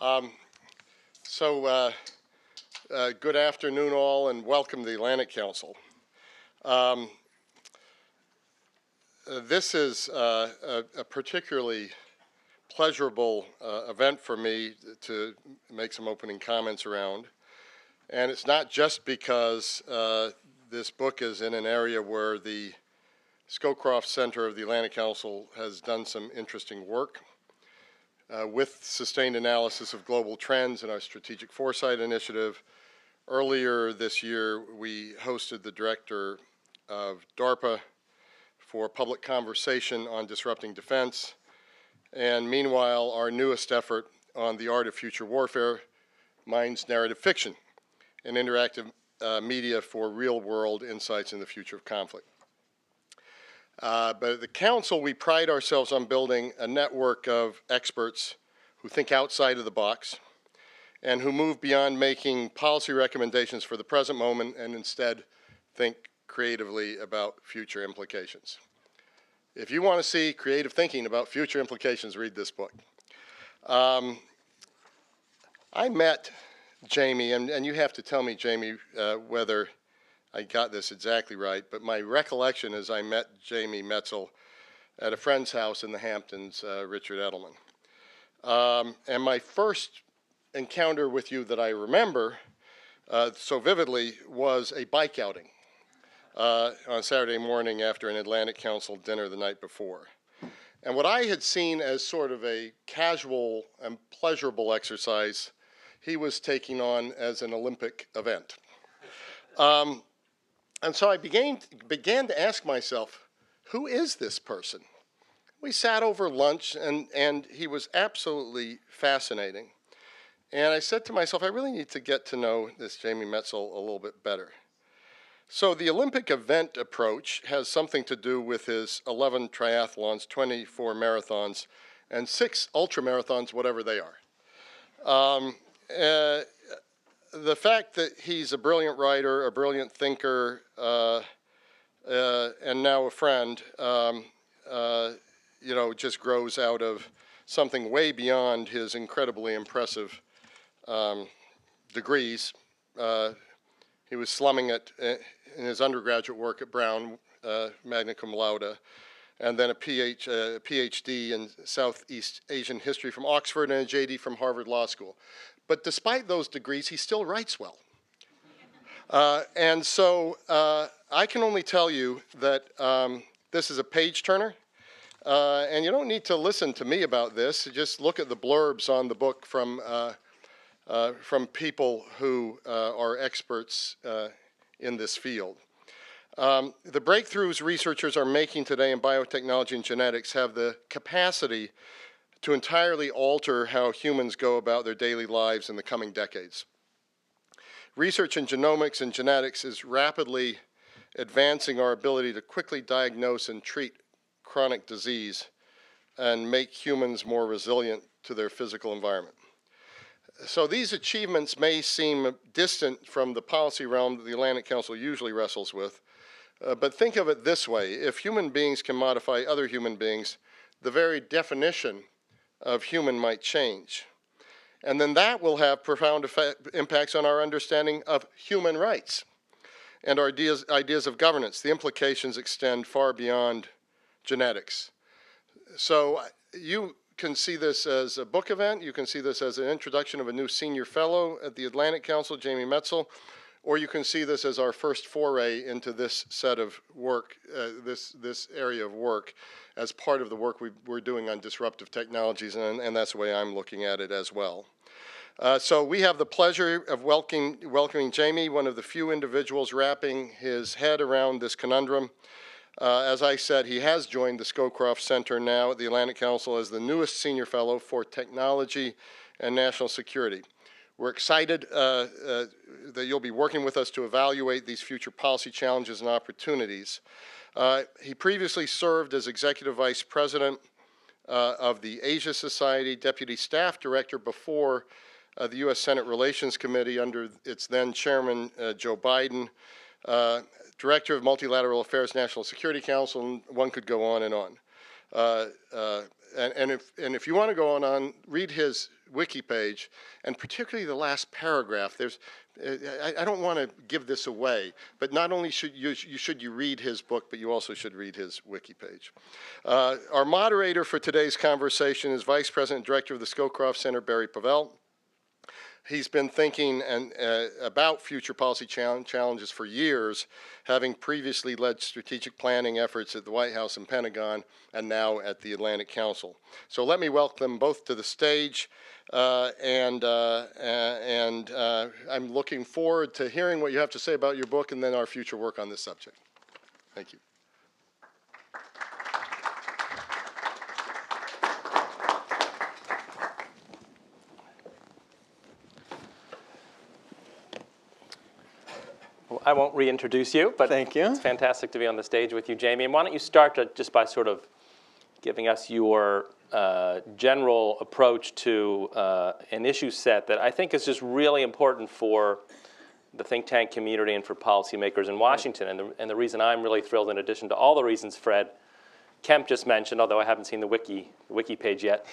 Um, good afternoon all, and welcome to the Atlantic Council. This is a particularly pleasurable event for me to make some opening comments around. And it's not just because this book is in an area where the Scowcroft Center of the Atlantic Council has done some interesting work with sustained analysis of global trends in our strategic foresight initiative. Earlier this year, we hosted the director of DARPA for public conversation on disrupting defense. And meanwhile, our newest effort on the art of future warfare, Minds Narrative Fiction, an interactive media for real-world insights in the future of conflict. But at the Council, we pride ourselves on building a network of experts who think outside of the box and who move beyond making policy recommendations for the present moment and instead think creatively about future implications. If you want to see creative thinking about future implications, read this book. I met Jamie, and you have to tell me, Jamie, whether I got this exactly right, but my recollection is I met Jamie Metzl at a friend's house in the Hamptons, Richard Edelman. And my first encounter with you that I remember so vividly was a bike outing on Saturday morning after an Atlantic Council dinner the night before. And what I had seen as sort of a casual and pleasurable exercise, he was taking on as an Olympic event. And so I began to ask myself, who is this person? We sat over lunch, and he was absolutely fascinating. And I said to myself, I really need to get to know this Jamie Metzl a little bit better. So the Olympic event approach has something to do with his 11 triathlons, 24 marathons, and 6 ultramarathons, whatever they are. The fact that he's a brilliant writer, a brilliant thinker, and now a friend, just grows out of something way beyond his incredibly impressive degrees. He was slumming it in his undergraduate work at Brown, magna cum laude, and then a PhD in Southeast Asian history from Oxford and a JD from Harvard Law School. But despite those degrees, he still writes well. And so I can only tell you that this is a page turner. And you don't need to listen to me about this. Just look at the blurbs on the book from people who are experts in this field. The breakthroughs researchers are making today in biotechnology and genetics have the capacity to entirely alter how humans go about their daily lives in the coming decades. Research in genomics and genetics is rapidly advancing our ability to quickly diagnose and treat chronic disease and make humans more resilient to their physical environment. So these achievements may seem distant from the policy realm that the Atlantic Council usually wrestles with, but think of it this way. If human beings can modify other human beings, the very definition of human might change. And then that will have profound impacts on our understanding of human rights and our ideas of governance. The implications extend far beyond genetics. So you can see this as a book event, you can see this as an introduction of a new senior fellow at the Atlantic Council, Jamie Metzl, or you can see this as our first foray into this set of work, this area of work, as part of the work we're doing on disruptive technologies, and that's the way I'm looking at it as well. So we have the pleasure of welcoming Jamie, one of the few individuals wrapping his head around this conundrum. As I said, he has joined the Scowcroft Center now at the Atlantic Council as the newest senior fellow for technology and national security. We're excited that you'll be working with us to evaluate these future policy challenges and opportunities. He previously served as Executive Vice President of the Asia Society, Deputy Staff Director before the U.S. Senate Relations Committee under its then Chairman, Joe Biden, Director of Multilateral Affairs, National Security Council, and one could go on and on. And if you want to go on, read his wiki page, and particularly the last paragraph. There's, I don't want to give this away, but not only should you read his book, but you also should read his wiki page. Our moderator for today's conversation is Vice President and Director of the Scowcroft Center, Barry Pavel. He's been thinking about future policy challenges for years, having previously led strategic planning efforts at the White House and Pentagon, and now at the Atlantic Council. So let me welcome them both to the stage, and I'm looking forward to hearing what you have to say about your book and then our future work on this subject. Thank you. I won't reintroduce you, but thank you. It's fantastic to be on the stage with you, Jamie. And why don't you start just by sort of giving us your general approach to an issue set that I think is just really important for the think tank community and for policymakers in Washington. And the reason I'm really thrilled, in addition to all the reasons Fred Kemp just mentioned, although I haven't seen the wiki page yet,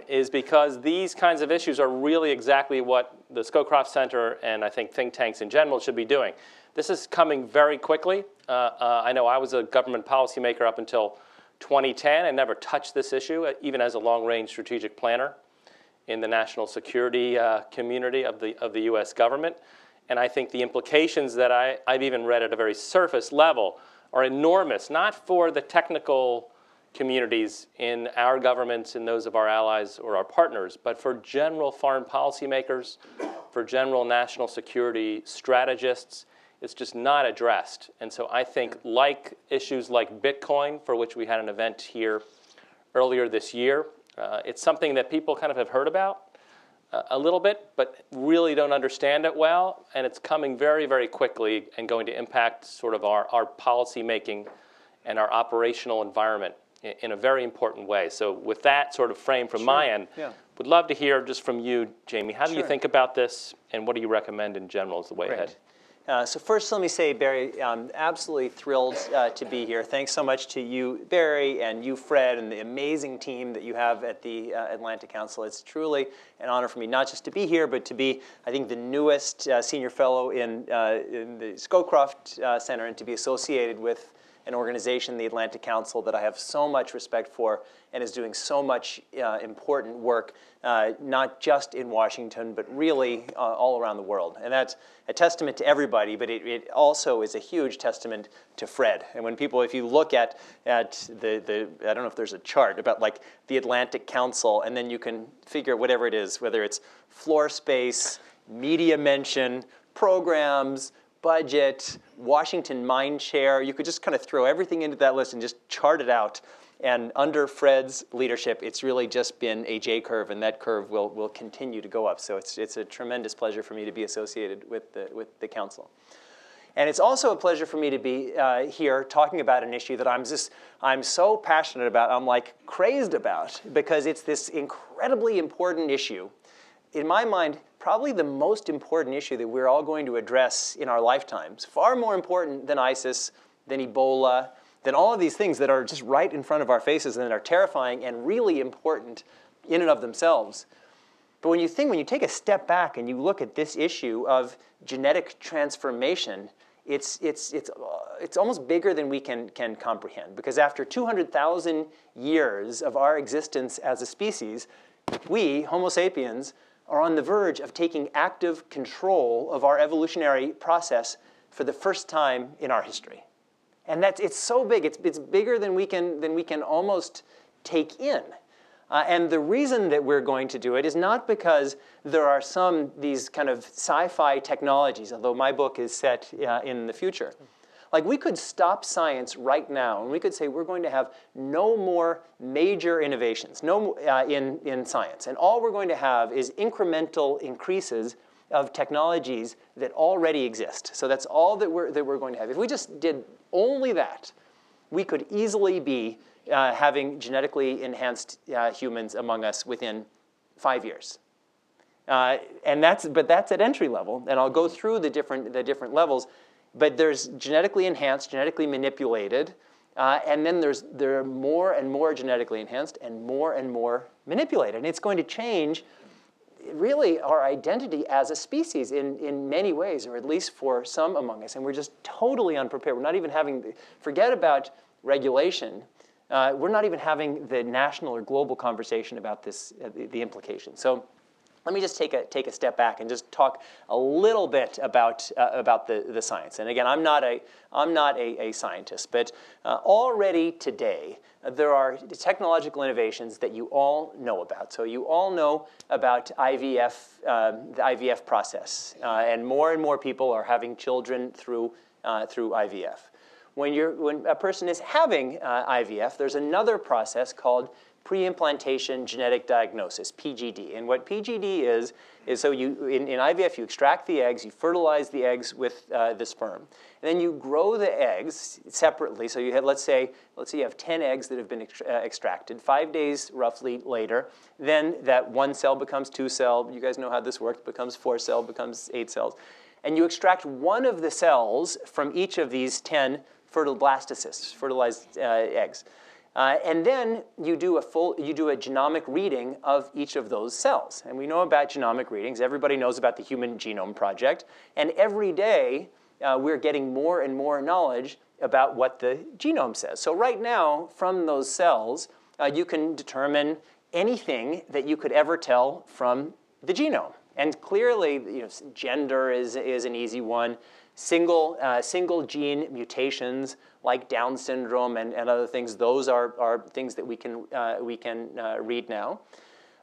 is because these kinds of issues are really exactly what the Scowcroft Center and I think think tanks in general should be doing. This is coming very quickly. I know I was a government policymaker up until 2010 and never touched this issue, even as a long-range strategic planner in the national security community of the U.S. government. And I think the implications that I've even read at a very surface level are enormous, not for the technical communities in our governments and those of our allies or our partners, but for general foreign policymakers, for general national security strategists. It's just not addressed. And so I think like issues like Bitcoin, for which we had an event here earlier this year, it's something that people kind of have heard about a little bit, but really don't understand it well. And it's coming very, very quickly and going to impact sort of our policy making and our operational environment in a very important way. So with that sort of frame from my end, would love to hear just from you, Jamie. How do you think about this, and what do you recommend in general as the way ahead? So first, let me say, Barry, I'm absolutely thrilled to be here. Thanks so much to you, Barry, and you, Fred, and the amazing team that you have at the Atlantic Council. It's truly an honor for me not just to be here, but to be, I think, the newest senior fellow in the Scowcroft Center, and to be associated with an organization, the Atlantic Council, that I have so much respect for and is doing so much important work, not just in Washington, but really all around the world. And that's a testament to everybody, but it also is a huge testament to Fred. And when people, if you look at the I don't know if there's a chart about like the Atlantic Council, and then you can figure whatever it is, whether it's floor space, media mention, programs, budget, Washington mind share. You could just kind of throw everything into that list and just chart it out. And under Fred's leadership, it's really just been a J-curve, and that curve will continue to go up. So it's a tremendous pleasure for me to be associated with the council. And it's also a pleasure for me to be here talking about an issue that I'm so passionate about, I'm like crazed about, because it's this incredibly important issue. In my mind, probably the most important issue that we're all going to address in our lifetimes, far more important than ISIS, than Ebola, than all of these things that are just right in front of our faces and that are terrifying and really important in and of themselves. But when you take a step back and you look at this issue of genetic transformation, it's almost bigger than we can comprehend. Because after 200,000 years of our existence as a species, we, Homo sapiens, are on the verge of taking active control of our evolutionary process for the first time in our history. And it's so big, it's bigger than we can almost take in. And the reason that we're going to do it is not because there are these kind of sci-fi technologies, although my book is set in the future. Like, we could stop science right now, and we could say we're going to have no more major innovations in science. And all we're going to have is incremental increases of technologies that already exist. So that's all that we're going to have. If we just did only that, we could easily be having genetically enhanced humans among us within 5 years. But that's at entry level, and I'll go through the different levels. But there's genetically enhanced, genetically manipulated, and then there are more and more genetically enhanced and more manipulated. And it's going to change really our identity as a species in many ways, or at least for some among us. And we're just totally unprepared. We're not even having, forget about regulation. We're not even having the national or global conversation about this, the implications. So let me just take a step back and just talk a little bit about the science. And again, I'm not a scientist, but already today there are technological innovations that you all know about. So you all know about IVF, the IVF process, and more people are having children through IVF. When a person is having IVF, there's another process called pre-implantation genetic diagnosis, PGD. And what PGD is so you, in IVF, you extract the eggs, you fertilize the eggs with the sperm. And then you grow the eggs separately. So you have, let's say you have 10 eggs that have been extracted. 5 days roughly later, then that 1 cell becomes 2 cell. You guys know how this works. Becomes 4 cell, becomes 8 cells. And you extract one of the cells from each of these 10 fertile blastocysts, fertilized eggs. And then you do a genomic reading of each of those cells. And we know about genomic readings. Everybody knows about the Human Genome Project. And every day, we're getting more and more knowledge about what the genome says. So right now, from those cells, you can determine anything that you could ever tell from the genome. And clearly, gender is an easy one. Single gene mutations like Down syndrome and other things, those are things that we can read now.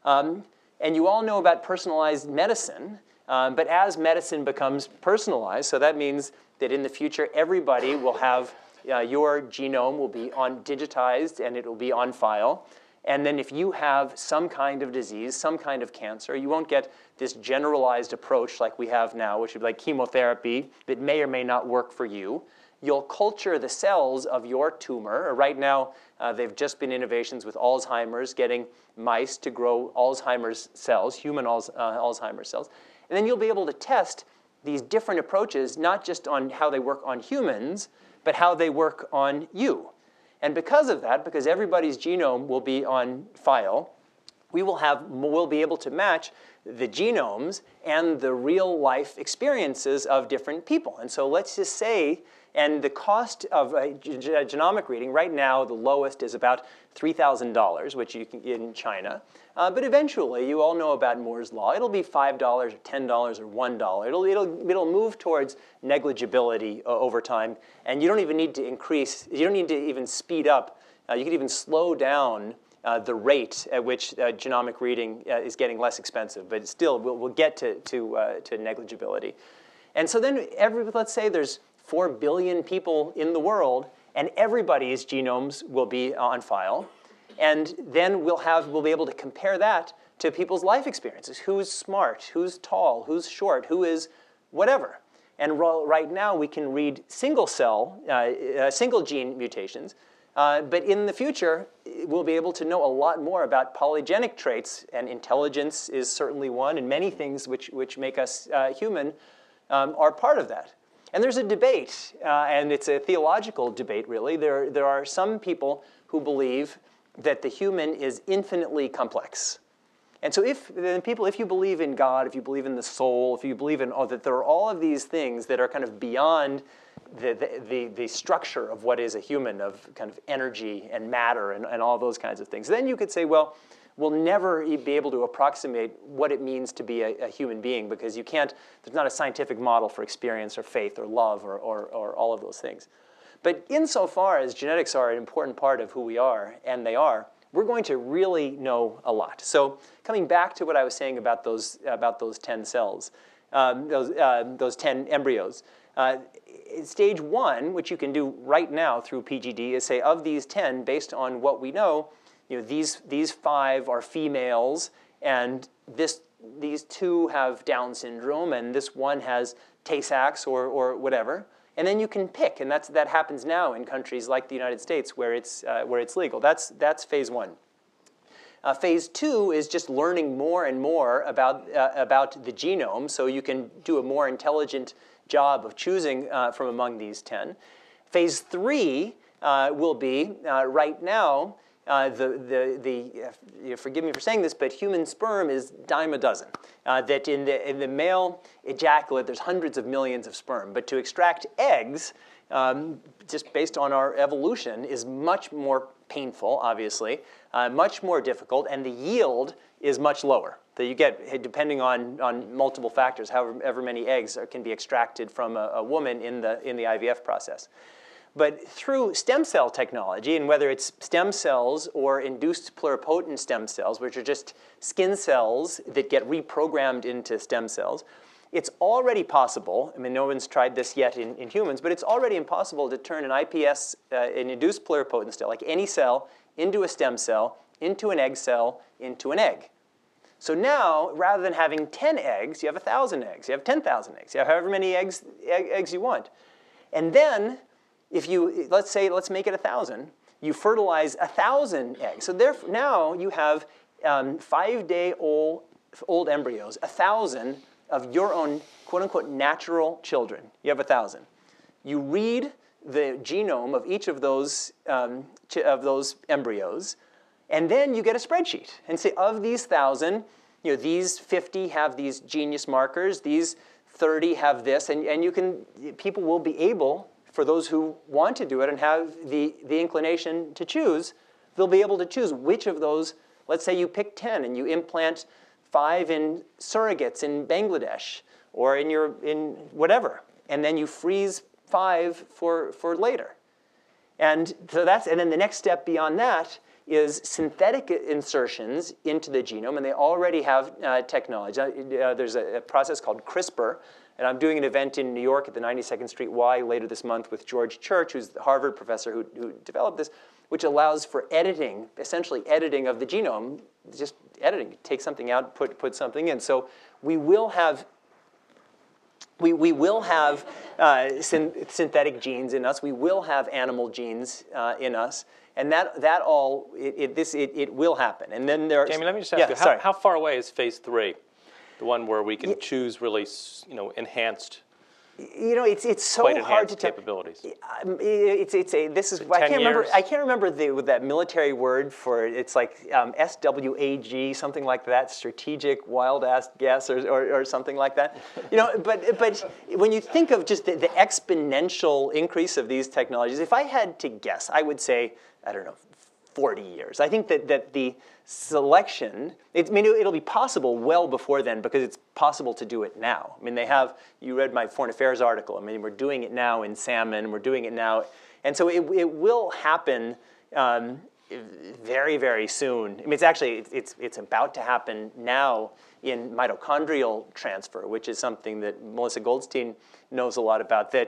And you all know about personalized medicine, but as medicine becomes personalized, so that means that in the future everybody will have, your genome will be digitized and it will be on file. And then if you have some kind of disease, some kind of cancer, you won't get this generalized approach like we have now, which would be like chemotherapy that may or may not work for you. You'll culture the cells of your tumor. Right now, they've just been innovations with Alzheimer's, getting mice to grow Alzheimer's cells, human Alzheimer's cells. And then you'll be able to test these different approaches, not just on how they work on humans, but how they work on you. And because of that, because everybody's genome will be on file, we'll be able to match the genomes and the real life experiences of different people. And so let's just say, and the cost of a genomic reading, right now the lowest is about $3,000, which you can get in China. But eventually, you all know about Moore's Law. It'll be $5 or $10 or $1. It'll move towards negligibility over time. And you don't even need to increase, you don't need to even speed up. You could even slow down the rate at which genomic reading is getting less expensive. But still, we'll get to negligibility. And so then, let's say there's 4 billion people in the world, and everybody's genomes will be on file. And then we'll be able to compare that to people's life experiences. Who's smart, who's tall, who's short, who is whatever. And right now we can read single gene mutations. But in the future, we'll be able to know a lot more about polygenic traits, and intelligence is certainly one, and many things which make us human are part of that. And there's a debate, and it's a theological debate, really. There are some people who believe that the human is infinitely complex. And so if you believe in God, if you believe in the soul, if you believe in that there are all of these things that are kind of beyond the structure of what is a human, of kind of energy and matter and all those kinds of things, then you could say, well, we'll never be able to approximate what it means to be a human being, because you can't, there's not a scientific model for experience or faith or love or all of those things. But insofar as genetics are an important part of who we are, and they are, we're going to really know a lot. So coming back to what I was saying about those 10 cells, those 10 embryos, stage 1, which you can do right now through PGD, is say of these 10, based on what we know, these 5 are females, and these 2 have Down syndrome, and this one has Tay-Sachs or whatever. And then you can pick, and that happens now in countries like the United States where it's legal. That's phase 1. Phase 2 is just learning more and more about the genome, so you can do a more intelligent job of choosing from among these 10. Phase 3 will be right now. forgive me for saying this, but human sperm is dime a dozen. That in the male ejaculate, there's hundreds of millions of sperm. But to extract eggs, just based on our evolution, is much more painful, obviously, much more difficult, and the yield is much lower. That you get, depending on multiple factors, however many eggs can be extracted from a woman in the IVF process. But through stem cell technology, and whether it's stem cells or induced pluripotent stem cells, which are just skin cells that get reprogrammed into stem cells, it's already possible, I mean, no one's tried this yet in humans, but it's already impossible to turn an IPS, an induced pluripotent cell, like any cell, into a stem cell, into an egg cell, into an egg. So now, rather than having 10 eggs, you have 1,000 eggs, you have 10,000 eggs, you have however many eggs you want. And then, if you, let's make it 1,000, you fertilize 1,000 eggs. So therefore, now you have 5-day-old embryos, 1,000 of your own quote-unquote natural children. You have 1,000. You read the genome of each of those embryos, and then you get a spreadsheet and say, of these 1,000, these 50 have these genius markers, these 30 have this, and people will be able, for those who want to do it and have the inclination to choose, they'll be able to choose which of those, let's say you pick 10 and you implant 5 in surrogates in Bangladesh or in whatever, and then you freeze 5 for later. And so and then the next step beyond that is synthetic insertions into the genome, and they already have technology. There's a process called CRISPR, and I'm doing an event in New York at the 92nd Street Y later this month with George Church, who's the Harvard professor who developed this, which allows for editing, essentially editing of the genome, just editing. Take something out, put something in. So we will have synthetic genes in us. We will have animal genes in us, and that all it will happen. And then there. Jamie, let me just ask you, how far away is phase 3, the one where we can choose really enhanced? It's so hard to tell. Capabilities. I can't remember that military word for it. It's like SWAG, something like that, strategic wild ass guess or something like that. But when you think of just the exponential increase of these technologies, if I had to guess, I would say, I don't know, 40 years. I think that the selection, it'll be possible well before then because it's possible to do it now. I mean, you read my Foreign Affairs article. I mean, we're doing it now in salmon, we're doing it now. And so it will happen very, very soon. I mean, it's about to happen now in mitochondrial transfer, which is something that Melissa Goldstein knows a lot about, where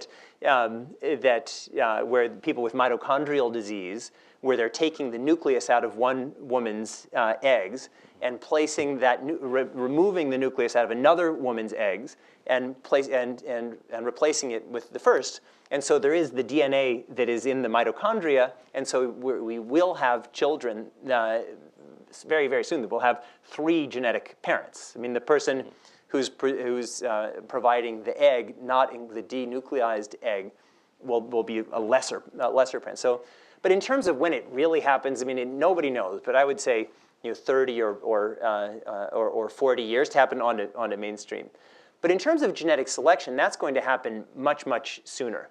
people with mitochondrial disease, where they're taking the nucleus out of one woman's eggs and placing that, removing the nucleus out of another woman's eggs and replacing it with the first. And so there is the DNA that is in the mitochondria, and so we will have children very, very soon that will have 3 genetic parents. I mean, the person who's providing the egg, not in the denucleized egg, will be a lesser parent. So. But in terms of when it really happens, I mean, nobody knows. But I would say, 30 or 40 years to happen on a mainstream. But in terms of genetic selection, that's going to happen much, much sooner.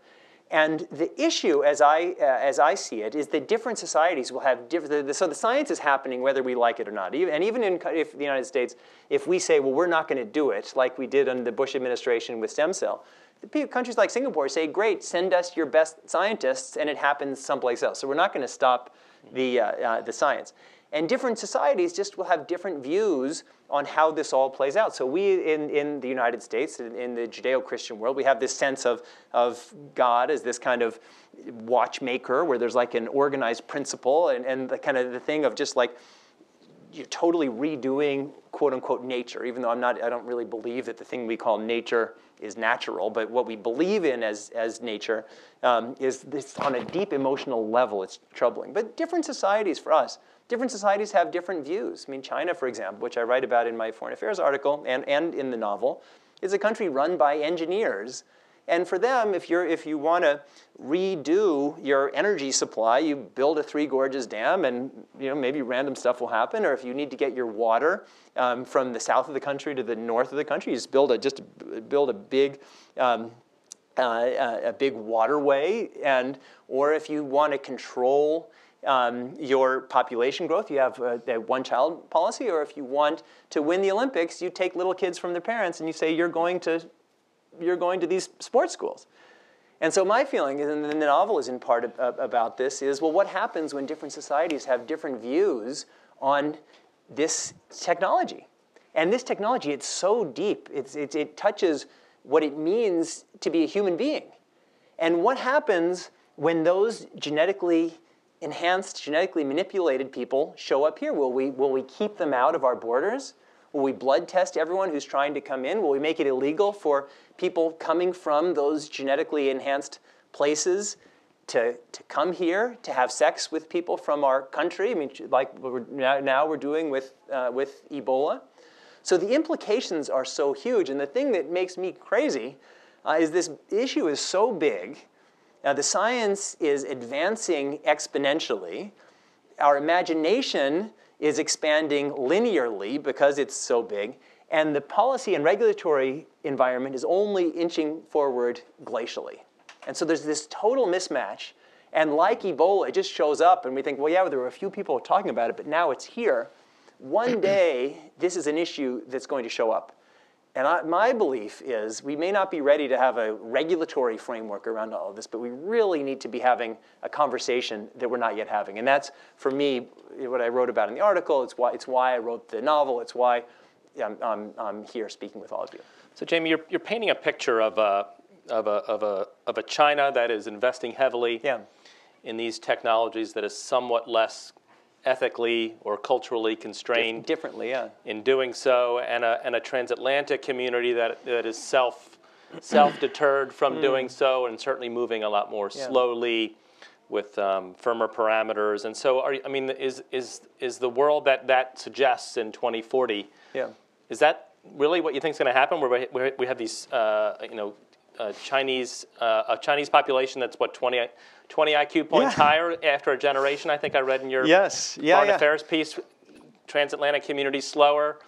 And the issue, as I see it, is that different societies will have different. So the science is happening whether we like it or not. And even if the United States, if we say, well, we're not going to do it like we did under the Bush administration with stem cell. Countries like Singapore say, great, send us your best scientists, and it happens someplace else. So we're not going to stop the science. And different societies just will have different views on how this all plays out. So we, in the United States, in the Judeo-Christian world, we have this sense of God as this kind of watchmaker where there's like an organized principle and the kind of the thing of just like you're totally redoing quote-unquote nature, even though I don't really believe that the thing we call nature is natural, but what we believe in as nature is this on a deep emotional level. It's troubling. But different societies for us, different societies have different views. I mean, China, for example, which I write about in my Foreign Affairs article and in the novel, is a country run by engineers And for them, if you want to redo your energy supply, you build a Three Gorges Dam, and maybe random stuff will happen. Or if you need to get your water from the south of the country to the north of the country, you just build a big waterway. Or if you want to control your population growth, you have a one-child policy. Or if you want to win the Olympics, you take little kids from their parents and you say you're going to these sports schools. And so my feeling, and the novel is in part about this, is, well, what happens when different societies have different views on this technology? And this technology, it's so deep. It touches what it means to be a human being. And what happens when those genetically enhanced, genetically manipulated people show up here? Will we keep them out of our borders? Will we blood test everyone who's trying to come in? Will we make it illegal for people coming from those genetically enhanced places to come here, to have sex with people from our country? I mean, like now we're doing with Ebola. So the implications are so huge. And the thing that makes me crazy is this issue is so big. The science is advancing exponentially. Our imagination is expanding linearly because it's so big, and the policy and regulatory environment is only inching forward glacially. And so there's this total mismatch, and like Ebola, it just shows up, and we think, well, yeah, there were a few people talking about it, but now it's here. One day, this is an issue that's going to show up. And my belief is we may not be ready to have a regulatory framework around all of this, but we really need to be having a conversation that we're not yet having. And that's, for me, what I wrote about in the article. It's why I wrote the novel. It's why I'm here speaking with all of you. So, Jamie, you're painting a picture of a China that is investing heavily in these technologies, that is somewhat less ethically or culturally constrained differently, yeah, in doing so, and a transatlantic community that is self-deterred from doing so, and certainly moving a lot more slowly with firmer parameters. And so, is the world that suggests in 2040? Yeah. Is that really what you think is going to happen? Where we have these Chinese population that's what 20 IQ points higher after a generation. I think I read in your Foreign Affairs piece. Transatlantic community slower.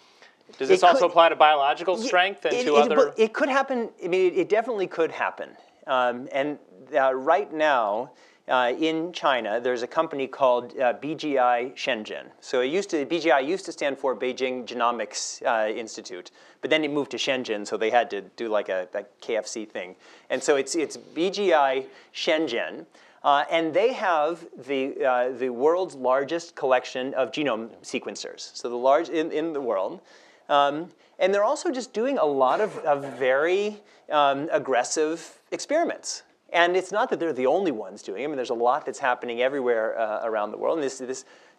Does this also apply to biological strength and to other? It could happen. I mean, it definitely could happen. Right now, in China, there's a company called BGI Shenzhen. So BGI used to stand for Beijing Genomics Institute, but then it moved to Shenzhen, so they had to do like a KFC thing. And so it's BGI Shenzhen, and they have the world's largest collection of genome sequencers, so the large in the world. And they're also just doing a lot of very aggressive experiments. And it's not that they're the only ones doing it. I mean, there's a lot that's happening everywhere around the world. And this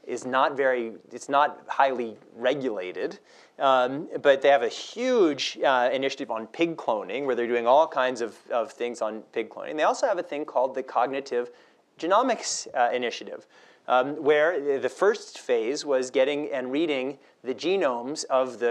is not it's not highly regulated. But they have a huge initiative on pig cloning, where they're doing all kinds of things on pig cloning. They also have a thing called the Cognitive Genomics Initiative, where the first phase was getting and reading the genomes of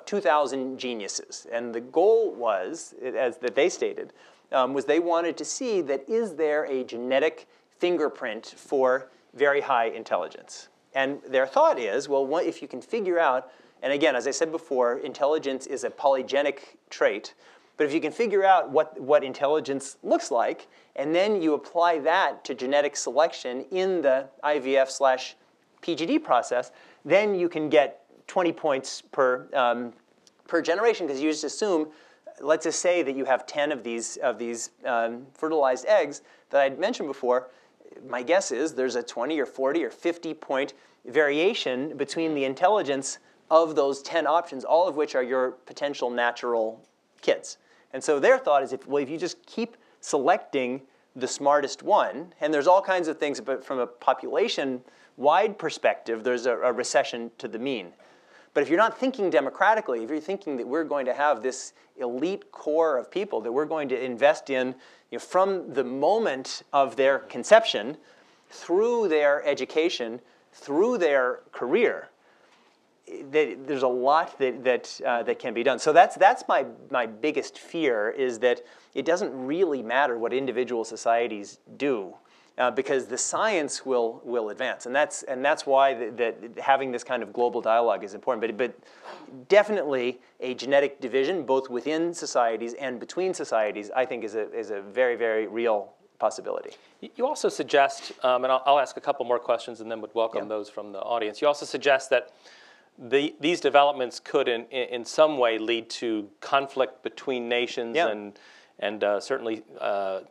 2,000 geniuses. And the goal was, as that they stated, was they wanted to see that is there a genetic fingerprint for very high intelligence. And their thought is, well, if you can figure out, and again, as I said before, intelligence is a polygenic trait, but if you can figure out what intelligence looks like, and then you apply that to genetic selection in the IVF/PGD process, then you can get 20 points per generation, because you just assume, let's just say that you have 10 of these fertilized eggs that I'd mentioned before. My guess is there's a 20 or 40 or 50 point variation between the intelligence of those 10 options, all of which are your potential natural kids. And so their thought is, if you just keep selecting the smartest one, and there's all kinds of things, but from a population-wide perspective, there's a recession to the mean. But if you're not thinking democratically, if you're thinking that we're going to have this elite core of people that we're going to invest in from the moment of their conception, through their education, through their career, there's a lot that can be done. So that's my biggest fear, is that it doesn't really matter what individual societies do, because the science will advance, and that's why that having this kind of global dialogue is important. But definitely a genetic division, both within societies and between societies, I think is a very, very real possibility. You also suggest, and I'll ask a couple more questions and then would welcome those from the audience. You also suggest that these developments could in some way lead to conflict between nations and certainly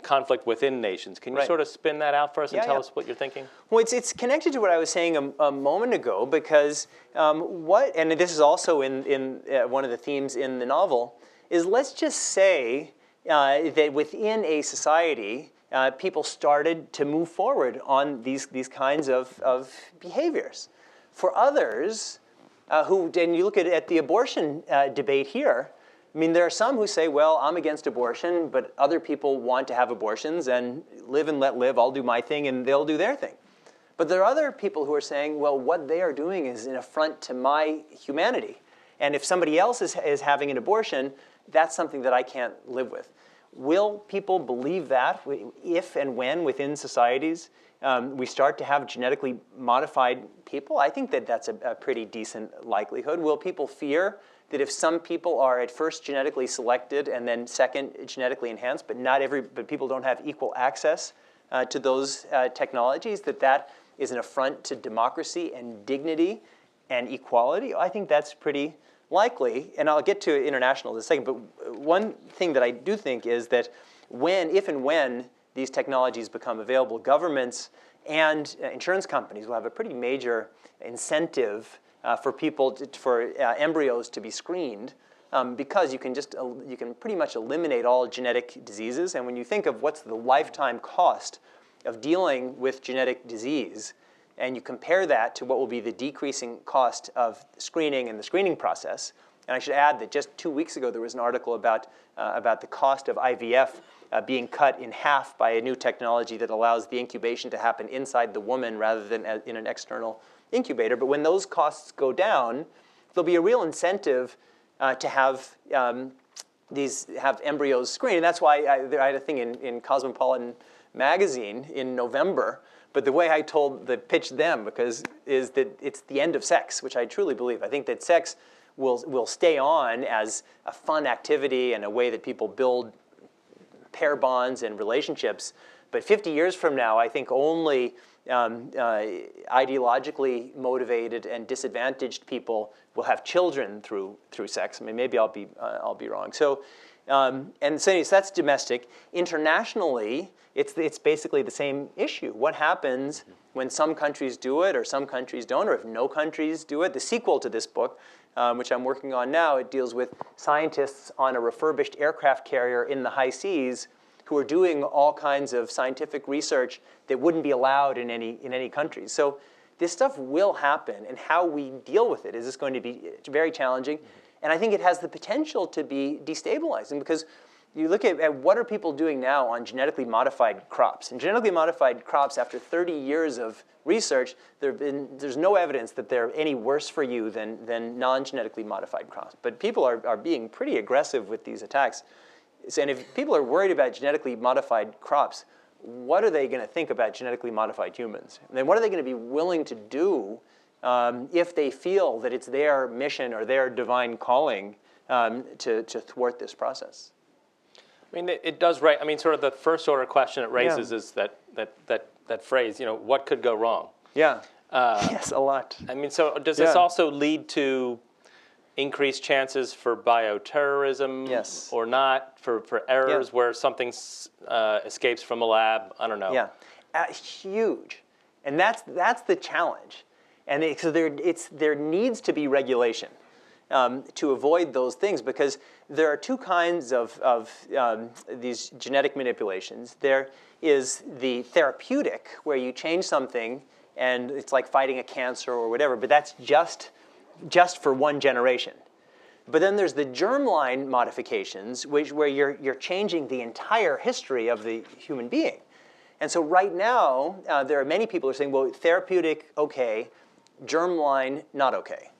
conflict within nations. Can you sort of spin that out for us and tell us what you're thinking? Well, it's connected to what I was saying a moment ago, because and this is also in one of the themes in the novel, is let's just say that within a society, people started to move forward on these kinds of behaviors. For others, and you look at the abortion debate here, I mean, there are some who say, well, I'm against abortion, but other people want to have abortions, and live and let live, I'll do my thing and they'll do their thing. But there are other people who are saying, well, what they are doing is an affront to my humanity. And if somebody else is having an abortion, that's something that I can't live with. Will people believe that if and when within societies we start to have genetically modified people? I think that that's a pretty decent likelihood. Will people fear that if some people are at first genetically selected and then second genetically enhanced, but people don't have equal access to those technologies, that is an affront to democracy and dignity and equality? I think that's pretty likely, and I'll get to international in a second, but one thing that I do think is that if and when these technologies become available, governments and insurance companies will have a pretty major incentive for embryos to be screened, because you can pretty much eliminate all genetic diseases. And when you think of what's the lifetime cost of dealing with genetic disease, and you compare that to what will be the decreasing cost of screening and the screening process, and I should add that just 2 weeks ago there was an article about the cost of IVF being cut in half by a new technology that allows the incubation to happen inside the woman rather than in an external incubator. But when those costs go down, there'll be a real incentive to have embryos screened. And that's why I had a thing in Cosmopolitan magazine in November. But the way I pitched them is that it's the end of sex, which I truly believe. I think that sex will stay on as a fun activity and a way that people build pair bonds and relationships. But 50 years from now, I think only ideologically motivated and disadvantaged people will have children through sex. I mean, maybe I'll be wrong. So, so that's domestic. Internationally, it's basically the same issue. What happens when some countries do it or some countries don't, or if no countries do it? The sequel to this book, which I'm working on now, it deals with scientists on a refurbished aircraft carrier in the high seas who are doing all kinds of scientific research that wouldn't be allowed in any country. So this stuff will happen, and how we deal with it is going to be very challenging. And I think it has the potential to be destabilizing, because you look at what are people doing now on genetically modified crops. And genetically modified crops, after 30 years of research, there's no evidence that they're any worse for you than non-genetically modified crops. But people are being pretty aggressive with these attacks. And if people are worried about genetically modified crops, what are they going to think about genetically modified humans? And then what are they going to be willing to do if they feel that it's their mission or their divine calling to thwart this process? I mean, it does, right? I mean, sort of the first order question it raises is that phrase, what could go wrong? Yeah. Yes, a lot. I mean, so does this also lead to increased chances for bioterrorism or not, for errors where something escapes from a lab? I don't know. Yeah, huge. And that's the challenge. And so there needs to be regulation to avoid those things, because there are two kinds of these genetic manipulations. There is the therapeutic, where you change something and it's like fighting a cancer or whatever, but that's just for one generation. But then there's the germline modifications, where you're changing the entire history of the human being. And so right now, there are many people who are saying, well, therapeutic, okay, germline, not okay.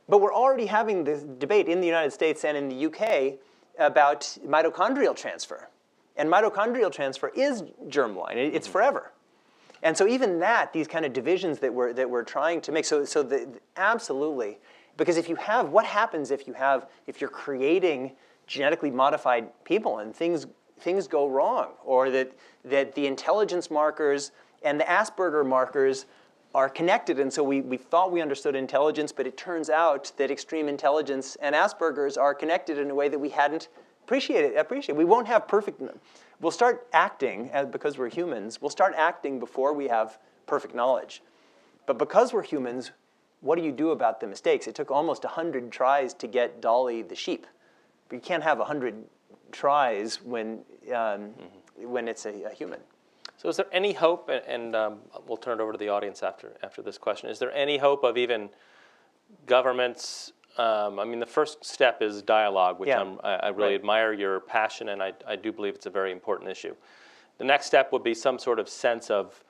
But we're already having this debate in the United States and in the UK about mitochondrial transfer. And mitochondrial transfer is germline. It's forever. And so even these kind of divisions that we're trying to make, absolutely, because what happens if you're creating genetically modified people and things go wrong, or that the intelligence markers and the Asperger markers are connected, and so we thought we understood intelligence, but it turns out that extreme intelligence and Asperger's are connected in a way that we hadn't appreciated. We won't have perfect. We'll start acting, because we're humans, we'll start acting before we have perfect knowledge. But because we're humans, what do you do about the mistakes? It took almost 100 tries to get Dolly the sheep. But you can't have 100 tries when it's a human. So is there any hope, and we'll turn it over to the audience after this question, is there any hope of even governments, I mean, the first step is dialogue, which I really admire your passion, and I do believe it's a very important issue. The next step would be some sort of sense of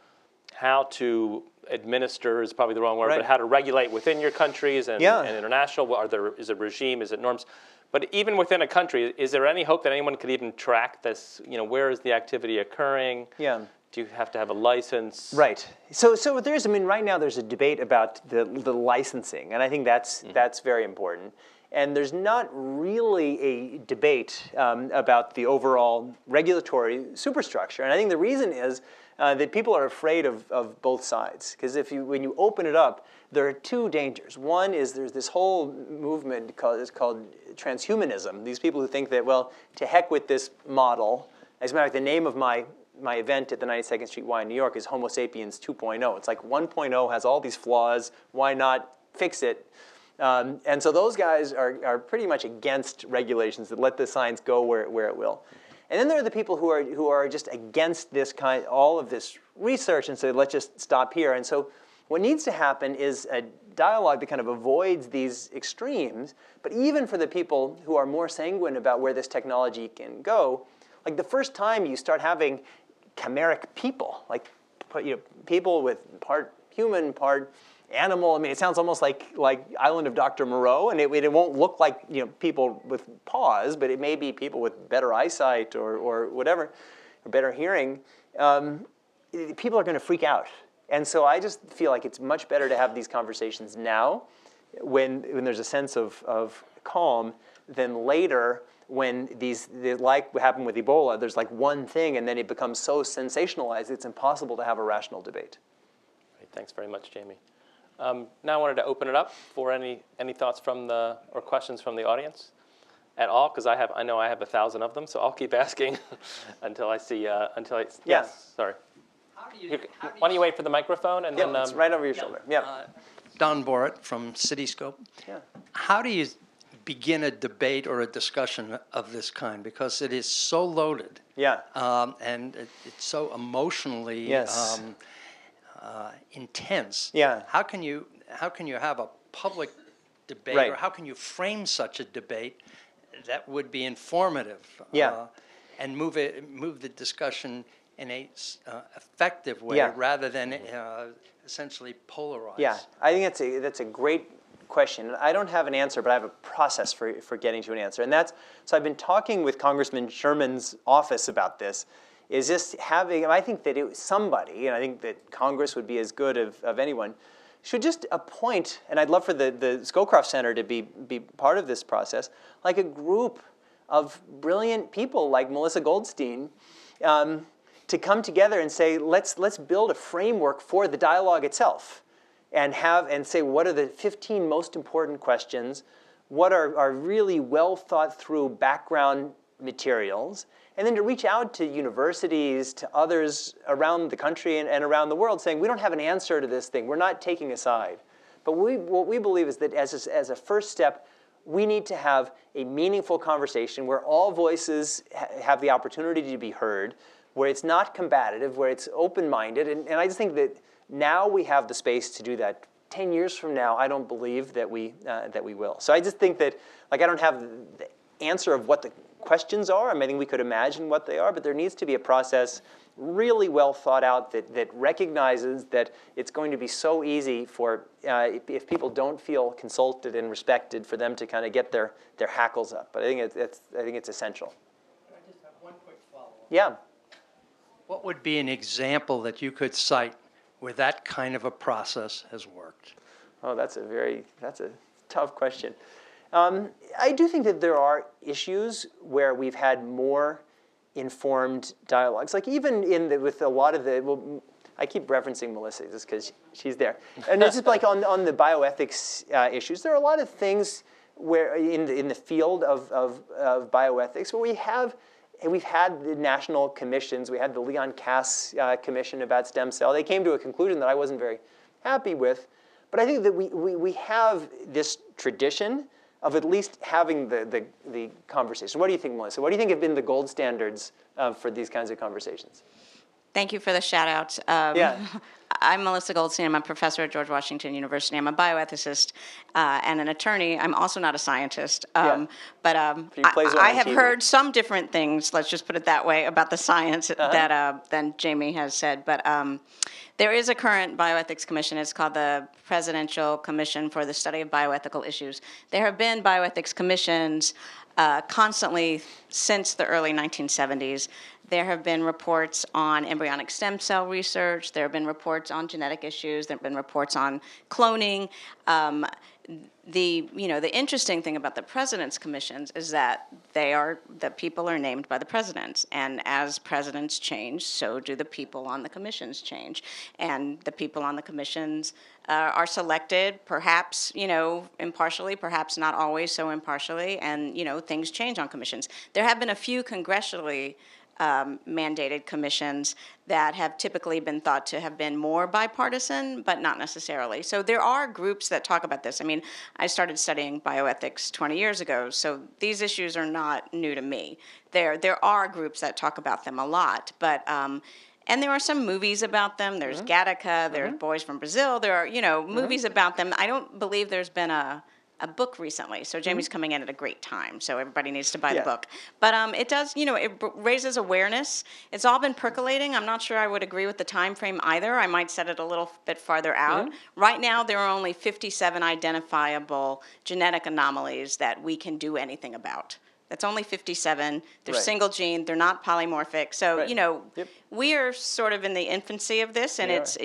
how to administer, is probably the wrong word, but how to regulate within your countries and international. Is it regime, is it norms? But even within a country, is there any hope that anyone could even track this? Where is the activity occurring? Yeah. Do you have to have a license? Right. So there's, right now there's a debate about the licensing, and I think that's very important. And there's not really a debate about the overall regulatory superstructure. And I think the reason is that people are afraid of both sides. Because when you open it up, there are two dangers. One is there's this whole movement called transhumanism. These people who think that, well, to heck with this model. As a matter of fact, the name of my event at the 92nd Street Y in New York is Homo sapiens 2.0. It's like 1.0 has all these flaws. Why not fix it? And so those guys are pretty much against regulations that let the science go where it will. And then there are the people who are just against all of this research and say, let's just stop here. And so what needs to happen is a dialogue that kind of avoids these extremes. But even for the people who are more sanguine about where this technology can go, like the first time you start having chimeric people, like people with part human, part animal. It sounds almost like Island of Dr. Moreau, and it won't look like people with paws, but it may be people with better eyesight or whatever, or better hearing. People are going to freak out, and so I just feel like it's much better to have these conversations now, when there's a sense of calm, than later when like what happened with Ebola. There's like one thing, and then it becomes so sensationalized it's impossible to have a rational debate. Great, thanks very much, Jamie. Now I wanted to open it up for any thoughts or questions from the audience at all, because I know I have 1,000 of them, so I'll keep asking until I see yes. Sorry. Why don't you wait for the microphone and then it's right over your shoulder. Yeah. Don Borat from Cityscope. Yeah. How do you begin a debate or a discussion of this kind, because it is so loaded? Yeah. And it's so emotionally intense. Yeah. How can you have a public debate, right, or how can you frame such a debate that would be informative? Yeah. And move the discussion in a effective way, rather than essentially polarized. Yeah, I think that's a great question. I don't have an answer, but I have a process for getting to an answer. And so I've been talking with Congressman Sherman's office about this, is just I think that somebody, and I think that Congress would be as good of anyone, should just appoint, and I'd love for the Scowcroft Center to be part of this process, like a group of brilliant people like Melissa Goldstein, to come together and say, let's build a framework for the dialogue itself, and say, what are the 15 most important questions, what are really well thought through background materials, and then to reach out to universities, to others around the country and around the world, saying, we don't have an answer to this thing, we're not taking a side. But what we believe is that as a first step, we need to have a meaningful conversation where all voices have the opportunity to be heard, where it's not combative, where it's open-minded. And I just think that now we have the space to do that. 10 years from now, I don't believe that we will. So I just think that, I don't have the answer of what the questions are. I think we could imagine what they are, but there needs to be a process really well thought out, that recognizes that it's going to be so easy for, if people don't feel consulted and respected, for them to kind of get their hackles up. But I think it's essential. I just have one quick follow-up. Yeah. What would be an example that you could cite where that kind of a process has worked? Oh, that's a tough question. I do think that there are issues where we've had more informed dialogues. Like even with a lot of the, well, I keep referencing Melissa just because she's there. And it's just like on the bioethics issues, there are a lot of things where in the field of bioethics where we've had the national commissions. We had the Leon Cass commission about stem cell. They came to a conclusion that I wasn't very happy with. But I think that we have this tradition of at least having the conversation. What do you think, Melissa? What do you think have been the gold standards for these kinds of conversations? Thank you for the shout out. Yeah. I'm Melissa Goldstein. I'm a professor at George Washington University. I'm a bioethicist and an attorney. I'm also not a scientist. Yeah. But I have heard some different things, let's just put it that way, about the science than Jamie has said. But there is a current bioethics commission. It's called the Presidential Commission for the Study of Bioethical Issues. There have been bioethics commissions constantly since the early 1970s. There have been reports on embryonic stem cell research. There have been reports on genetic issues. There have been reports on cloning. The interesting thing about the president's commissions is that the people are named by the president, and as presidents change, so do the people on the commissions change, and the people on the commissions are selected, perhaps impartially, perhaps not always so impartially, and things change on commissions. There have been a few congressionally mandated commissions that have typically been thought to have been more bipartisan, but not necessarily. So there are groups that talk about this. I mean, I started studying bioethics 20 years ago, so these issues are not new to me. There are groups that talk about them a lot, but and there are some movies about them. There's Gattaca, there's Boys from Brazil. There are movies about them. I don't believe there's been a book recently, so Jamie's coming in at a great time, so everybody needs to buy the book. But it does, it raises awareness. It's all been percolating. I'm not sure I would agree with the time frame either. I might set it a little bit farther out. Right now, there are only 57 identifiable genetic anomalies that we can do anything about. That's only 57. They're single gene. They're not polymorphic. So, we are sort of in the infancy of this, and it's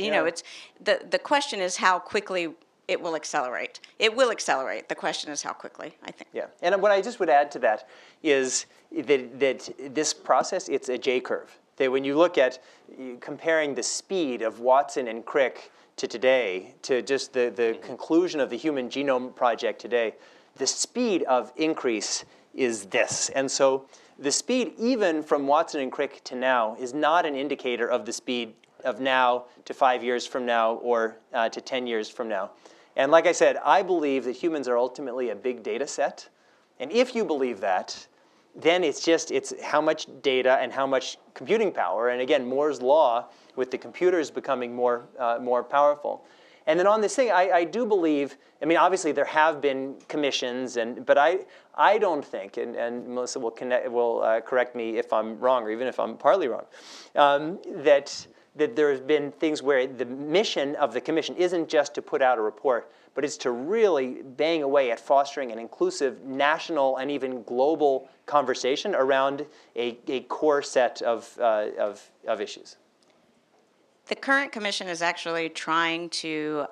the question is how quickly it will accelerate. It will accelerate. The question is how quickly, I think. Yeah, and what I just would add to that is that this process, it's a J-curve. That when you look at comparing the speed of Watson and Crick to today, to just the conclusion of the Human Genome Project today, the speed of increase is this. And so the speed, even from Watson and Crick to now, is not an indicator of the speed of now to 5 years from now or to 10 years from now. And like I said, I believe that humans are ultimately a big data set. And if you believe that, then it's how much data and how much computing power. And again, Moore's law with the computers becoming more powerful. And then on this thing, I do believe, I mean, obviously there have been commissions, but I don't think, and Melissa will correct me if I'm wrong, or even if I'm partly wrong, that there have been things where the mission of the commission isn't just to put out a report, but it's to really bang away at fostering an inclusive national and even global conversation around a core set of issues. The current commission is actually trying to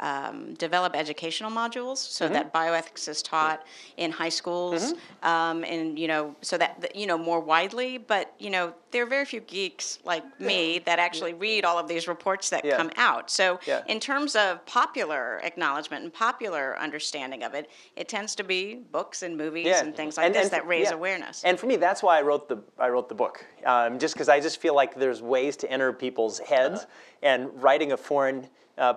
develop educational modules so that bioethics is taught in high schools, and so that more widely. But there are very few geeks like me that actually read all of these reports that come out. So in terms of popular acknowledgement and popular understanding of it, it tends to be books and movies and things like this that raise awareness. And for me, that's why I wrote the book, just because I just feel like there's ways to enter people's heads. And writing a foreign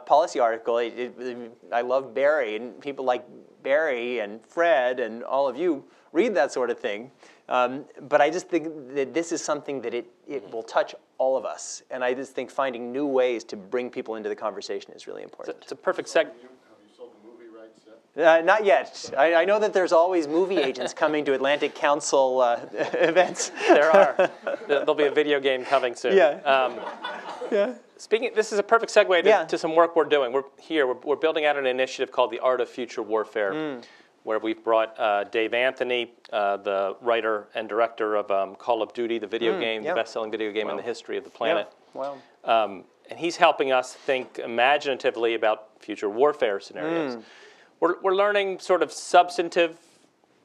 policy article, I love Barry, and people like Barry and Fred and all of you read that sort of thing. But I just think that this is something that it will touch all of us. And I just think finding new ways to bring people into the conversation is really important. It's a perfect segue. Have you sold the movie rights Not yet. I know that there's always movie agents coming to Atlantic Council events. There are. There'll be a video game coming soon. Yeah. Yeah. Speaking, this is a perfect segue to, Yeah. to some work we're doing. We're building out an initiative called the Art of Future Warfare, where we've brought Dave Anthony, the writer and director of Call of Duty, the video game, yeah. the best-selling video game in the history of the planet. Yeah. Wow. And he's helping us think imaginatively about future warfare scenarios. We're learning sort of substantive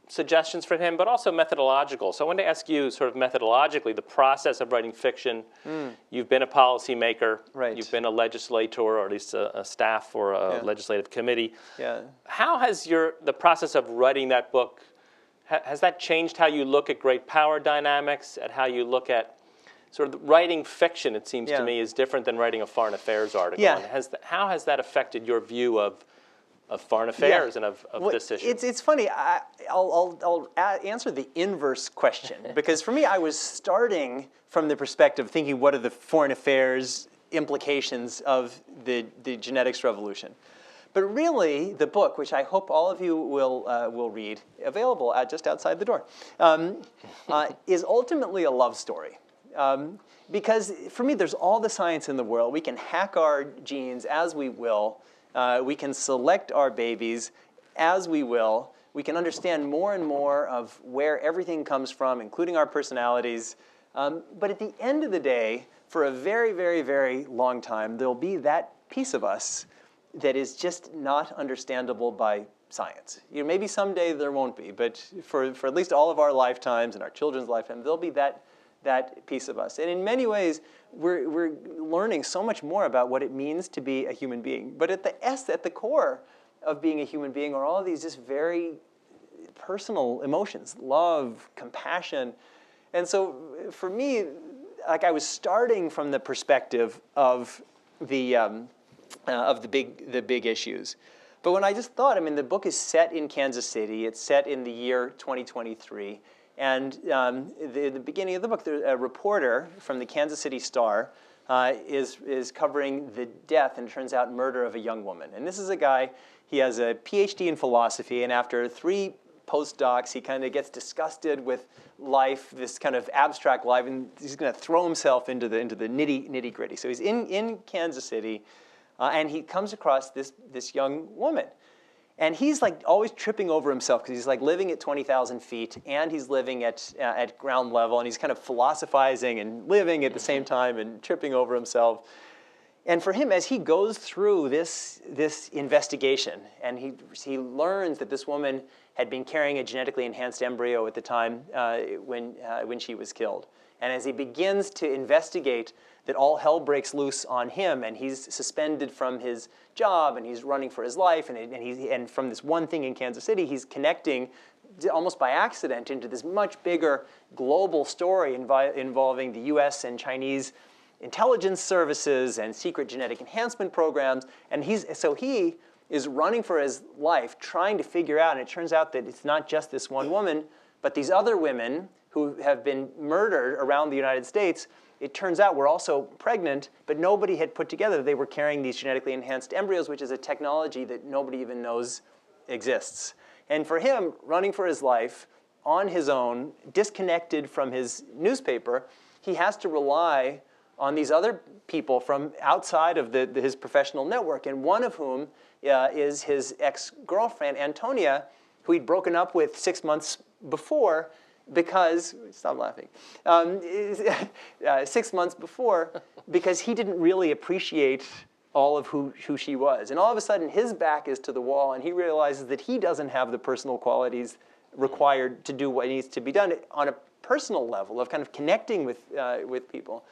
suggestions from him, but also methodological. So I wanted to ask you sort of methodologically, the process of writing fiction. You've been a policymaker. Right. You've been a legislator, or at least a staff or a legislative committee. Yeah. How has the process of writing that book, has that changed how you look at great power dynamics, at how you look at sort of writing fiction, it seems to me, is different than writing a foreign affairs article. Yeah. And how has that affected your view of foreign affairs and of this issue? It's funny. I'll answer the inverse question because for me, I was starting from the perspective of thinking, what are the foreign affairs implications of the genetics revolution? But really, the book, which I hope all of you will read, available just outside the door, is ultimately a love story. Because for me, there's all the science in the world. We can hack our genes as we will. We can select our babies as we will. We can understand more and more of where everything comes from, including our personalities. But at the end of the day, for a very, very, very long time, there'll be that piece of us that is just not understandable by science. Maybe someday there won't be, but for at least all of our lifetimes and our children's lifetime, there'll be that piece of us. And in many ways, we're learning so much more about what it means to be a human being. But at the core of being a human being are all of these just very personal emotions, love, compassion. And so for me, like I was starting from the perspective of the big issues. But when I just thought, the book is set in Kansas City. It's set in the year 2023. And the beginning of the book, a reporter from the Kansas City Star is covering the death and, turns out, murder of a young woman. And this is a guy, he has a PhD in philosophy, and after 3 postdocs, he kind of gets disgusted with life, this kind of abstract life, and he's going to throw himself into the nitty-gritty. So he's in Kansas City, and he comes across this young woman. And he's like always tripping over himself because he's like living at 20,000 feet and he's living at ground level, and he's kind of philosophizing and living at the same time and tripping over himself. And for him, as he goes through this investigation, and he learns that this woman had been carrying a genetically enhanced embryo at the time when she was killed. And as he begins to investigate, that all hell breaks loose on him, and he's suspended from his job, and he's running for his life, and from this one thing in Kansas City, he's connecting almost by accident into this much bigger global story involving the U.S. and Chinese intelligence services and secret genetic enhancement programs, and he is running for his life, trying to figure out, and it turns out that it's not just this one woman, but these other women who have been murdered around the United States. It turns out were also pregnant, but nobody had put together that they were carrying these genetically enhanced embryos, which is a technology that nobody even knows exists. And for him, running for his life on his own, disconnected from his newspaper, he has to rely on these other people from outside of his professional network, and one of whom is his ex-girlfriend, Antonia, who he'd broken up with 6 months before, because, stop laughing, 6 months before, because he didn't really appreciate all of who she was. And all of a sudden, his back is to the wall, and he realizes that he doesn't have the personal qualities required to do what needs to be done on a personal level of kind of connecting with people.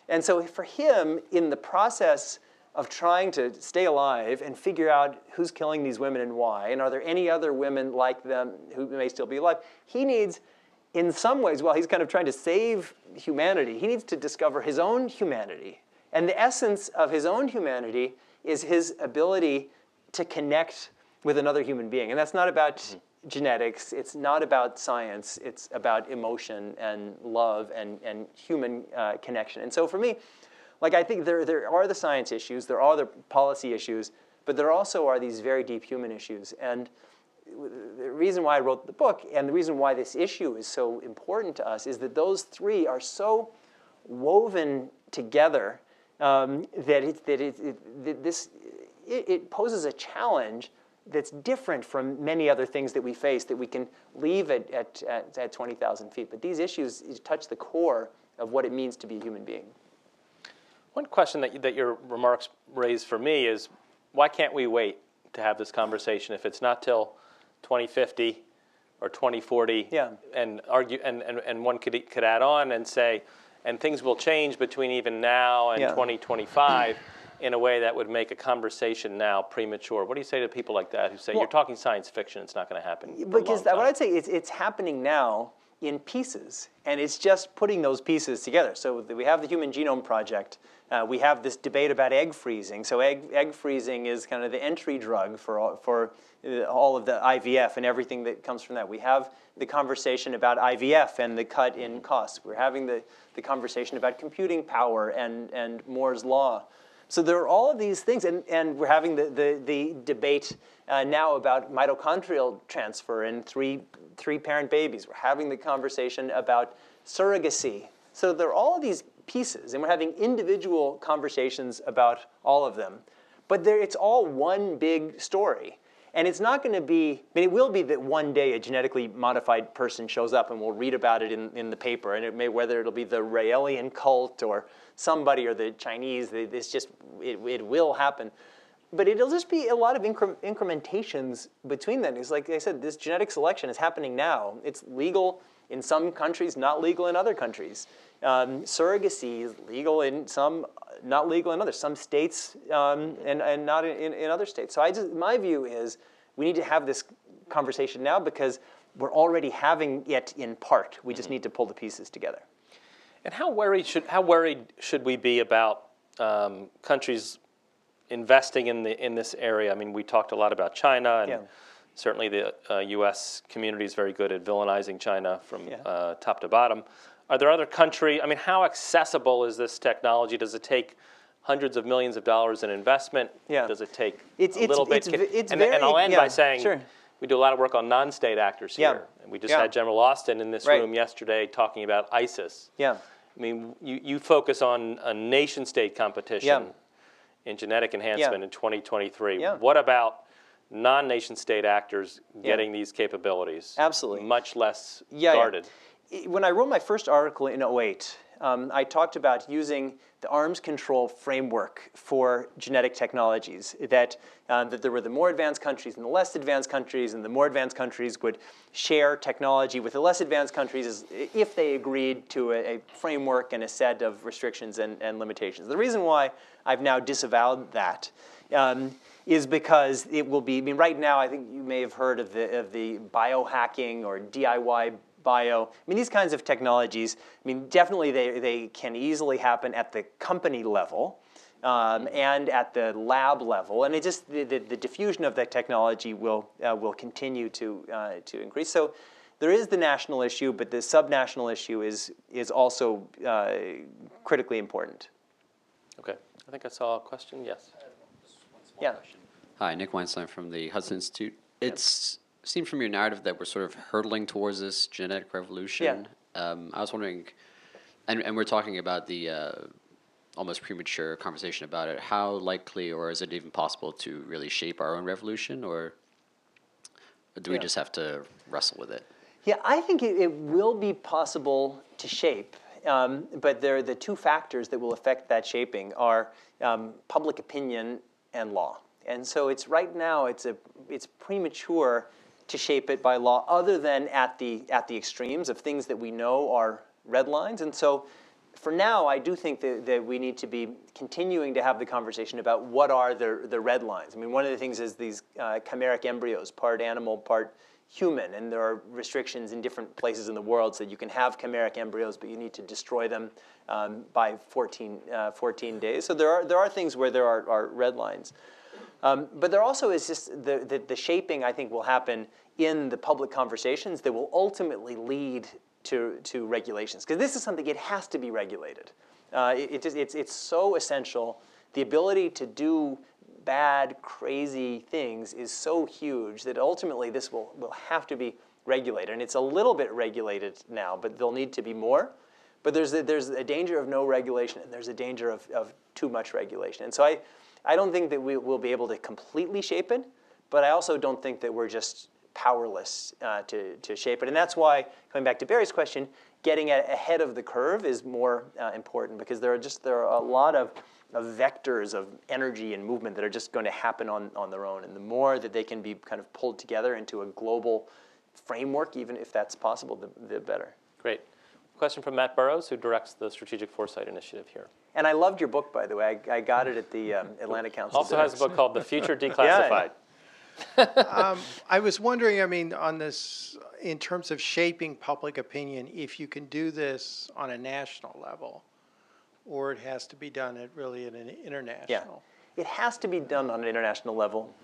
And so for him, in the process of trying to stay alive and figure out who's killing these women and why, and are there any other women like them who may still be alive, he needs, in some ways, while he's kind of trying to save humanity, he needs to discover his own humanity. And the essence of his own humanity is his ability to connect with another human being. And that's not about genetics, it's not about science, it's about emotion and love and human connection. And so for me, like I think there are the science issues, there are the policy issues, but there also are these very deep human issues. And the reason why I wrote the book and the reason why this issue is so important to us is that those three are so woven together it poses a challenge that's different from many other things that we face that we can leave at 20,000 feet. But these issues touch the core of what it means to be a human being. One question that your remarks raise for me is, why can't we wait to have this conversation if it's not till 2050 or 2040? Yeah. And argue, and one could add on and say, and things will change between even now and 2025 in a way that would make a conversation now premature. What do you say to people like that who say, you're talking science fiction, it's not going to happen? Because what I'd say is it's happening now in pieces, and it's just putting those pieces together. So we have the Human Genome Project. We have this debate about egg freezing. So egg freezing is kind of the entry drug for all of the IVF and everything that comes from that. We have the conversation about IVF and the cut in costs. We're having the conversation about computing power and Moore's law. So there are all of these things, and we're having the debate now about mitochondrial transfer and three-parent babies. We're having the conversation about surrogacy. So there are all of these pieces, and we're having individual conversations about all of them. But it's all one big story. And it's not going to be, I mean, it will be that one day a genetically modified person shows up and we'll read about it in the paper. And whether it'll be the Raelian cult or somebody or the Chinese, it will happen. But it'll just be a lot of incrementations between them. It's like I said, this genetic selection is happening now. It's legal in some countries, not legal in other countries. Surrogacy is legal in some, not legal in others. Some states and not in other states. So my view is we need to have this conversation now because we're already having it in part. We just need to pull the pieces together. And how worried should we be about countries investing in this area? I mean, we talked a lot about China, and certainly the U.S. community is very good at villainizing China from top to bottom. Are there other countries? I mean, how accessible is this technology? Does it take hundreds of millions of dollars in investment? Does it take a little bit? And I'll end by saying we do a lot of work on non-state actors here. And we just had General Austin in this room yesterday talking about ISIS. I mean, you focus on a nation-state competition in genetic enhancement in 2023. What about non-nation-state actors getting these capabilities? Absolutely. Much less guarded. When I wrote my first article in 2008, I talked about using the arms control framework for genetic technologies, that there were the more advanced countries and the less advanced countries, and the more advanced countries would share technology with the less advanced countries if they agreed to a framework and a set of restrictions and limitations. The reason why I've now disavowed that is because it will be, I mean, right now I think you may have heard of the biohacking or DIY bio. I mean, these kinds of technologies, I mean, definitely they can easily happen at the company level and at the lab level. And it just, the diffusion of that technology will continue to increase. So there is the national issue, but the subnational issue is also critically important. Okay. I think I saw a question. Yes. Question. Hi, Nick Weinstein from the Hudson Institute. It seems from your narrative that we're sort of hurtling towards this genetic revolution. I was wondering, and we're talking about the almost premature conversation about it, how likely or is it even possible to really shape our own revolution, or do we just have to wrestle with it? Yeah, I think it will be possible to shape, but the two factors that will affect that shaping are public opinion and law. And so it's right now it's premature to shape it by law, other than at the extremes of things that we know are red lines. And so for now, I do think that we need to be continuing to have the conversation about what are the red lines. I mean, one of the things is these chimeric embryos, part animal, part human, and there are restrictions in different places in the world so that you can have chimeric embryos, but you need to destroy them by 14 days. So there are things where there are red lines. But there also is just the shaping, I think, will happen in the public conversations that will ultimately lead to regulations. Because this is something, it has to be regulated. It's so essential. The ability to do bad, crazy things is so huge that ultimately this will have to be regulated. And it's a little bit regulated now, but there'll need to be more. But there's a danger of no regulation, and there's a danger of too much regulation. And so I don't think that we'll be able to completely shape it, but I also don't think that we're just powerless to shape it. And that's why, coming back to Barry's question, getting ahead of the curve is more important, because there are a lot of vectors of energy and movement that are just going to happen on their own. And the more that they can be kind of pulled together into a global framework, even if that's possible, the better. Great. Question from Matt Burrows, who directs the Strategic Foresight Initiative here. And I loved your book, by the way. I got it at the Atlantic Council. Also has a book called The Future Declassified. I was wondering, I mean, on this, in terms of shaping public opinion, if you can do this on a national level, or it has to be done at an international. Yeah, it has to be done on an international level,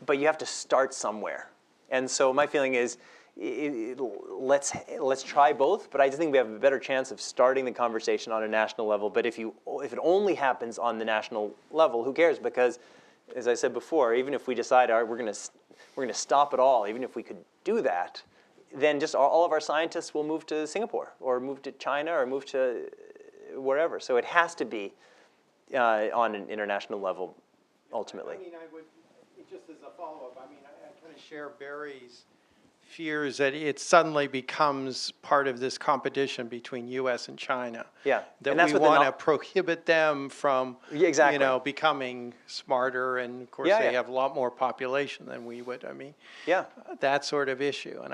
but you have to start somewhere. And so my feeling is, let's try both, but I just think we have a better chance of starting the conversation on a national level. But if it only happens on the national level, who cares? Because, as I said before, even if we decide, all right, we're going to stop it all, even if we could do that, then just all of our scientists will move to Singapore or move to China or move to wherever. So it has to be on an international level, ultimately. I mean, just as a follow-up, I mean, I kind of share Barry's fears that it suddenly becomes part of this competition between U.S. and China. Yeah, That and that's we what want to prohibit them from, exactly. Becoming smarter, and of course they have a lot more population than we would. I mean, that sort of issue, and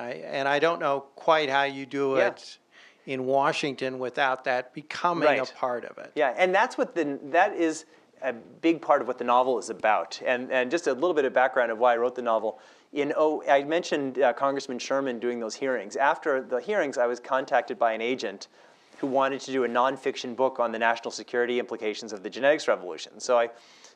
I don't know quite how you do it in Washington without that becoming a part of it. Yeah, and that is a big part of what the novel is about. And just a little bit of background of why I wrote the novel. I mentioned Congressman Sherman doing those hearings. After the hearings, I was contacted by an agent who wanted to do a nonfiction book on the national security implications of the genetics revolution. So I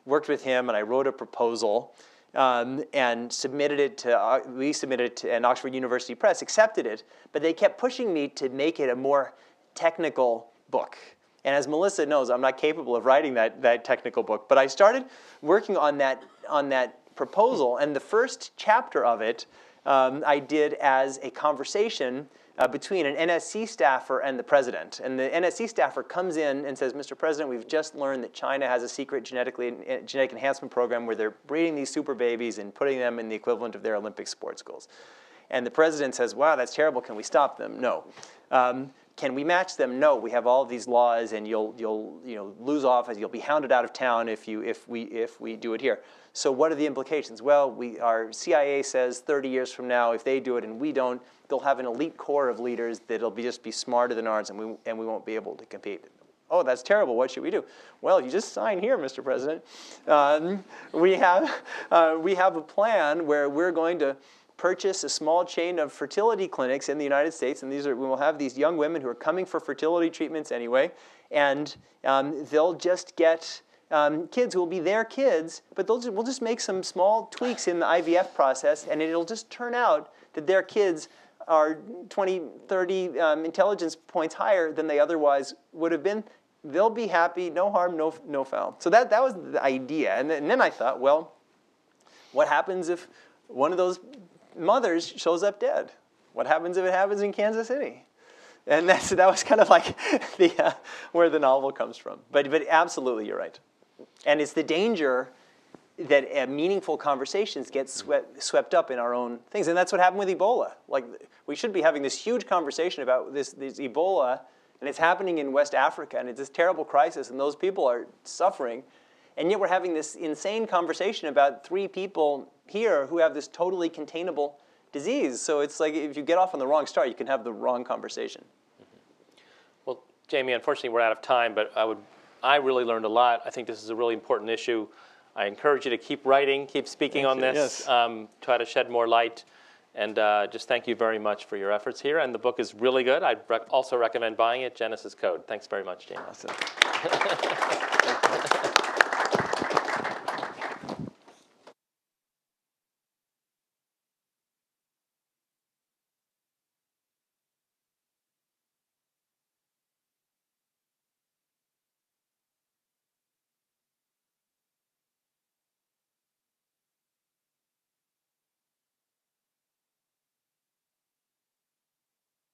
worked with him, and I wrote a proposal and submitted it to, we submitted it to, and Oxford University Press accepted it, but they kept pushing me to make it a more technical book. And as Melissa knows, I'm not capable of writing that technical book. But I started working on that proposal, and the first chapter of it I did as a conversation between an NSC staffer and the president. And the NSC staffer comes in and says, Mr. President, we've just learned that China has a secret genetic enhancement program where they're breeding these super babies and putting them in the equivalent of their Olympic sports goals. And the president says, wow, that's terrible. Can we stop them? No. Can we match them? No. We have all these laws, and you'll lose office. You'll be hounded out of town if we do it here. So what are the implications? Well, our CIA says 30 years from now, if they do it and we don't, they'll have an elite core of leaders that'll just be smarter than ours, and we won't be able to compete. Oh, that's terrible. What should we do? Well, you just sign here, Mr. President. We have a plan where we're going to purchase a small chain of fertility clinics in the United States, and we will have these young women who are coming for fertility treatments anyway, and they'll just get kids who will be their kids, but we'll just make some small tweaks in the IVF process, and it'll just turn out that their kids are 20, 30 intelligence points higher than they otherwise would have been. They'll be happy, no harm, no foul. So that was the idea. And then I thought, well, what happens if one of those mothers shows up dead? What happens if it happens in Kansas City? And that was kind of like where the novel comes from. But absolutely, you're right. And it's the danger that meaningful conversations get swept up in our own things. And that's what happened with Ebola. Like, we should be having this huge conversation about this Ebola, and it's happening in West Africa, and it's this terrible crisis, and those people are suffering. And yet we're having this insane conversation about 3 people here who have this totally containable disease. So it's like, if you get off on the wrong start, you can have the wrong conversation. Well, Jamie, unfortunately, we're out of time, but I really learned a lot. I think this is a really important issue. I encourage you to keep writing, keep speaking on this, try to shed more light. And just thank you very much for your efforts here. And the book is really good. I'd also recommend buying it, Genesis Code. Thanks very much, Jamie. Awesome.